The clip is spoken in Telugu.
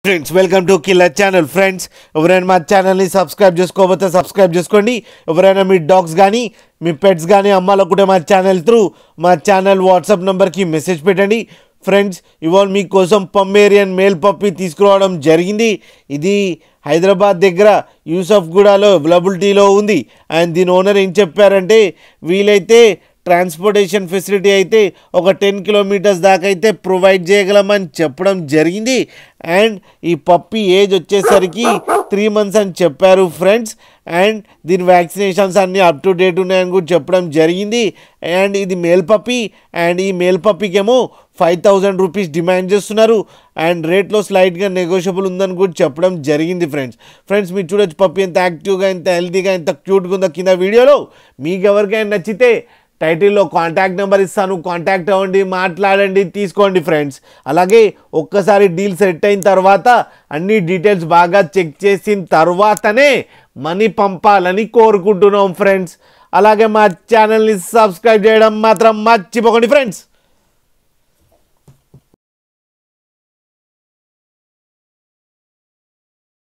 Friends welcome to killer channel. Friends ఎవరైనా మా ఛానల్ని సబ్స్క్రైబ్ చేసుకోకపోతే సబ్స్క్రైబ్ చేసుకోండి. ఎవరైనా మీ డాగ్స్ కానీ మీ పెట్స్ కానీ అమ్మాలనుకుంటే మా ఛానల్ త్రూ మా ఛానల్ వాట్సాప్ నెంబర్కి మెసేజ్ పెట్టండి. ఫ్రెండ్స్ ఇవాళ మీకోసం పమ్మేరియన్ మేల్ పప్పి తీసుకురావడం జరిగింది. ఇది హైదరాబాద్ దగ్గర యూసఫ్గూడలో అవైలబిలిటీలో ఉంది. అండ్ దీని ఓనర్ ఏం చెప్పారంటే వీలైతే ట్రాన్స్పోర్టేషన్ ఫెసిలిటీ అయితే ఒక 10 కిలోమీటర్స్ దాకా అయితే ప్రొవైడ్ చేయగలమని చెప్పడం జరిగింది. అండ్ ఈ పప్పి ఏజ్ వచ్చేసరికి 3 months అని చెప్పారు ఫ్రెండ్స్. అండ్ దీని వ్యాక్సినేషన్స్ అన్నీ అప్ టు డేట్ ఉన్నాయని కూడా చెప్పడం జరిగింది. అండ్ ఇది మేల్ పప్పి. అండ్ ఈ మేల్ పప్పికి ఏమో 5,000 రూపీస్ డిమాండ్ చేస్తున్నారు. అండ్ రేట్లో స్లైట్గా నెగోషియబుల్ ఉందని కూడా చెప్పడం జరిగింది ఫ్రెండ్స్ మీరు చూడొచ్చు పప్పి ఎంత యాక్టివ్గా, ఎంత హెల్తీగా, ఎంత క్యూట్గా ఉందో కింద వీడియోలో. మీకు ఎవరికైనా నచ్చితే టైటిల్లో కాంటాక్ట్ నెంబర్ ఇస్తాను, కాంటాక్ట్ అవ్వండి, మాట్లాడండి, తీసుకోండి ఫ్రెండ్స్. అలాగే ఒక్కసారి డీల్ సెట్ అయిన తర్వాత అన్ని డీటెయిల్స్ బాగా చెక్ చేసిన తర్వాతనే మనీ పంపాలని కోరుకుంటున్నాం ఫ్రెండ్స్. అలాగే మా ఛానల్ని సబ్స్క్రైబ్ చేయడం మాత్రం మర్చిపోకండి ఫ్రెండ్స్.